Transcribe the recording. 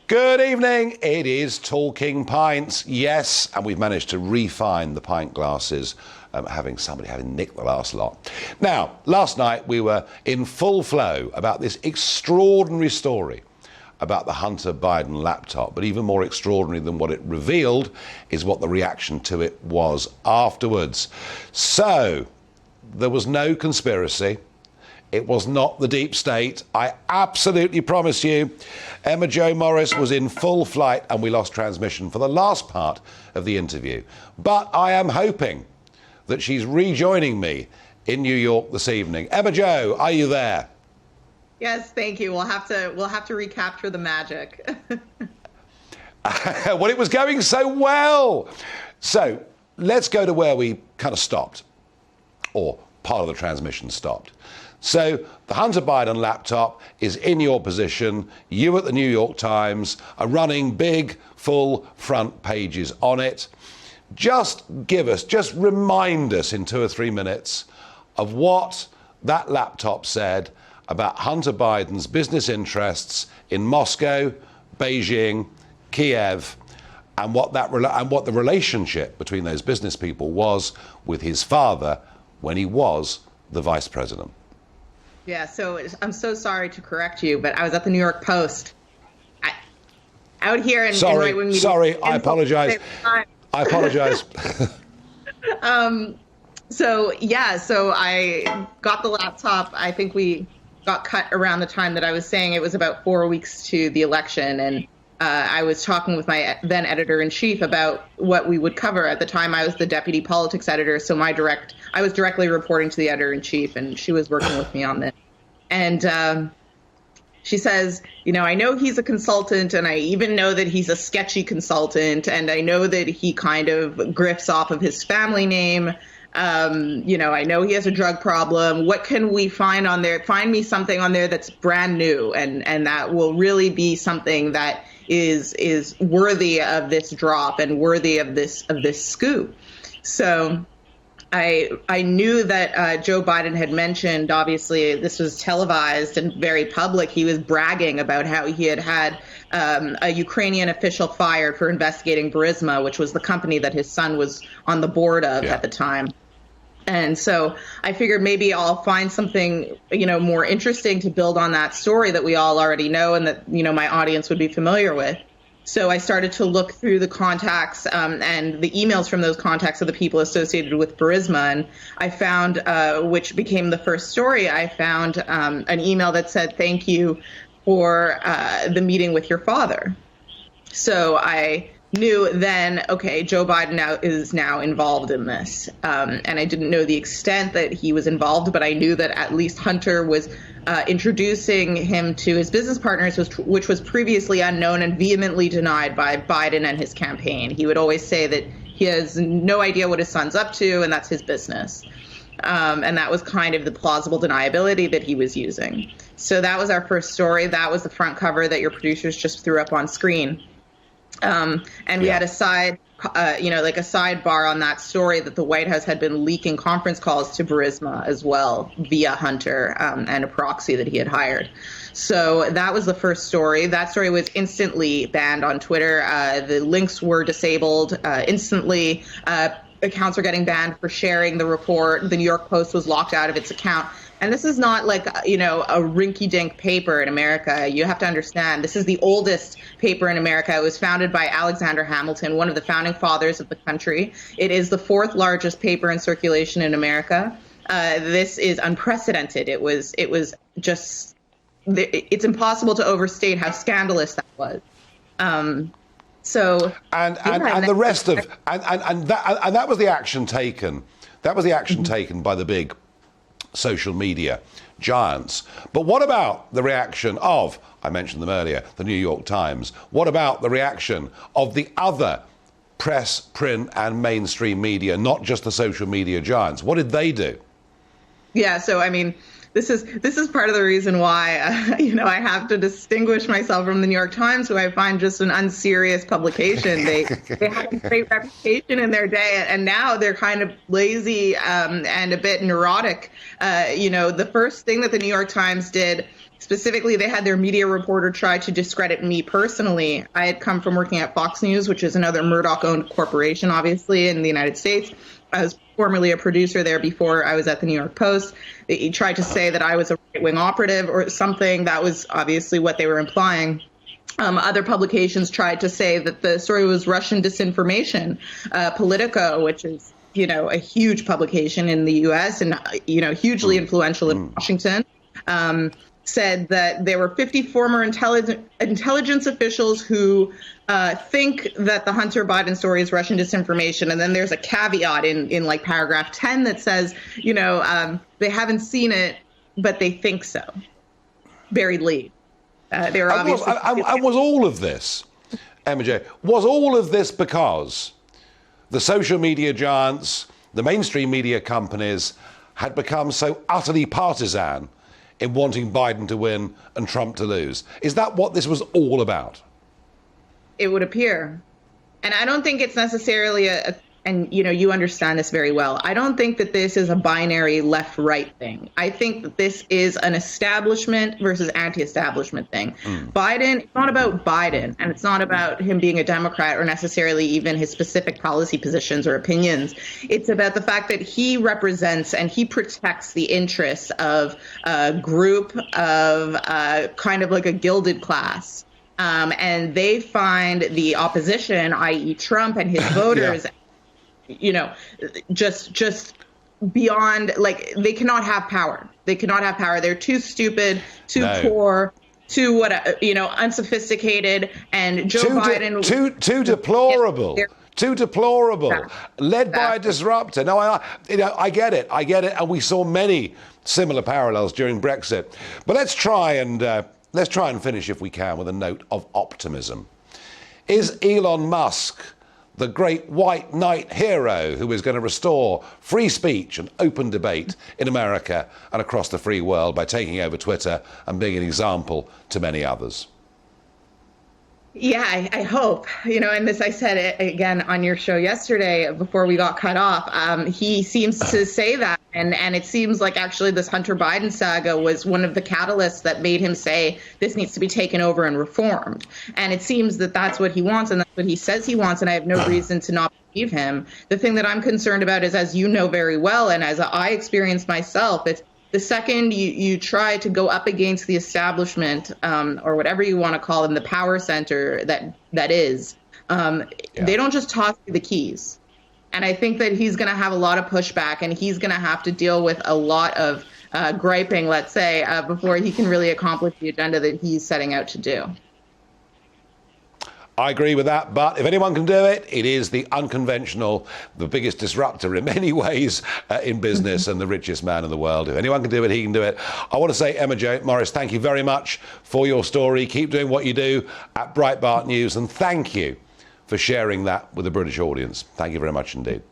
Good evening. It is Talking Pints. Yes, and we've managed to refine the pint glasses, having nicked the last lot. Now, last night we were in full flow about this extraordinary story about the Hunter Biden laptop, but even more extraordinary than what it revealed is what the reaction to it was afterwards. So, there was no conspiracy. It was not the deep state. I absolutely promise you. Emma Jo Morris was in full flight and we lost transmission for the last part of the interview. But I am hoping that she's rejoining me in New York this evening. Emma Jo, are you there? Yes, thank you. We'll have to recapture the magic. Well, it was going so well. So let's go to where we kind of stopped, or part of the transmission stopped. So the Hunter Biden laptop is in your possession. You at the New York Times are running big, full front pages on it. Just remind us in 2 or 3 minutes of what that laptop said about Hunter Biden's business interests in Moscow, Beijing, Kiev, and what the relationship between those business people was with his father when he was the vice president. Yeah, so I'm so sorry to correct you, but I was at the New York Post out here in right-wing media. Sorry, I apologize. I apologize. So I got the laptop. I think we got cut around the time that I was saying it was about 4 weeks to the election. And I was talking with my then editor-in-chief about what we would cover. At the time, I was the deputy politics editor, so I was directly reporting to the editor-in-chief, and she was working with me on this. And she says, I know he's a consultant, and I even know that he's a sketchy consultant, and I know that he kind of grifts off of his family name. I know he has a drug problem. What can we find on there? Find me something on there that's brand new, and that will really be something that is worthy of this drop and worthy of this scoop. So I knew that Joe Biden had mentioned, obviously this was televised and very public. He was bragging about how he had a Ukrainian official fired for investigating Burisma, which was the company that his son was on the board of at the time. And so I figured maybe I'll find something, more interesting to build on that story that we all already know and that, my audience would be familiar with. So I started to look through the contacts and the emails from those contacts of the people associated with Burisma. And I found, which became the first story, I found an email that said, "Thank you for the meeting with your father." So I knew then, okay, Joe Biden is now involved in this. And I didn't know the extent that he was involved, but I knew that at least Hunter was introducing him to his business partners, which was previously unknown and vehemently denied by Biden and his campaign. He would always say that he has no idea what his son's up to, and that's his business. And that was kind of the plausible deniability that he was using. So that was our first story. That was the front cover that your producers just threw up on screen. And we had a sidebar on that story that the White House had been leaking conference calls to Burisma as well via Hunter and a proxy that he had hired. So that was the first story. That story was instantly banned on Twitter. The links were disabled instantly. Accounts are getting banned for sharing the report. The New York Post was locked out of its account. And this is not like, a rinky-dink paper in America. You have to understand, this is the oldest paper in America. It was founded by Alexander Hamilton, one of the founding fathers of the country. It is the 4th largest paper in circulation in America. This is unprecedented. It's impossible to overstate how scandalous that was. And that was the action taken. That was the action taken by the big social media giants. But what about the reaction of, I mentioned them earlier, the New York Times? What about the reaction of the other press, print and mainstream media, not just the social media giants? What did they do? Yeah, so I mean, this is part of the reason why I have to distinguish myself from the New York Times, who I find just an unserious publication. They had a great reputation in their day, and now they're kind of lazy and a bit neurotic. The first thing that the New York Times did Specifically, they had their media reporter try to discredit me personally. I had come from working at Fox News, which is another Murdoch-owned corporation, obviously, in the United States. I was formerly a producer there before I was at the New York Post. He tried to say that I was a right-wing operative or something. That was obviously what they were implying. Other publications tried to say that the story was Russian disinformation. Politico, which is, a huge publication in the U.S. and, hugely influential in Washington, said that there were 50 former intelligence officials who think that the Hunter Biden story is Russian disinformation. And then there's a caveat in like paragraph 10 that says, they haven't seen it, but they think so. Buried lead. They were obviously. And was all of this, MJ, was all of this because the social media giants, the mainstream media companies had become so utterly partisan in wanting Biden to win and Trump to lose? Is that what this was all about? It would appear. And I don't think it's necessarily and you understand this very well. I don't think that this is a binary left-right thing. I think that this is an establishment versus anti-establishment thing. Biden, it's not about Biden, and it's not about him being a Democrat or necessarily even his specific policy positions or opinions. It's about the fact that he represents and he protects the interests of a group of kind of like a gilded class. And they find the opposition, i.e. Trump and his voters, just beyond, like, they cannot have power. They cannot have power. They're too stupid, too poor, too unsophisticated. And Joe Biden too deplorable. Too deplorable. Led by a disruptor. No, I get it. And we saw many similar parallels during Brexit. But let's try and finish, if we can, with a note of optimism. Is Elon Musk the great white knight hero who is going to restore free speech and open debate in America and across the free world by taking over Twitter and being an example to many others? Yeah, I hope, and this, I said it again on your show yesterday before we got cut off. He seems to say that. And it seems like actually this Hunter Biden saga was one of the catalysts that made him say this needs to be taken over and reformed. And it seems that that's what he wants, and that's what he says he wants. And I have no reason to not believe him. The thing that I'm concerned about is, as you know very well, and as I experienced myself, it's the second you try to go up against the establishment, or whatever you want to call them, the power center that is, they don't just toss you the keys. And I think that he's going to have a lot of pushback, and he's going to have to deal with a lot of griping, let's say, before he can really accomplish the agenda that he's setting out to do. I agree with that, but if anyone can do it, it is the unconventional, the biggest disruptor in many ways in business and the richest man in the world. If anyone can do it, he can do it. I want to say, Emma J. Morris, thank you very much for your story. Keep doing what you do at Breitbart News, and thank you for sharing that with the British audience. Thank you very much indeed.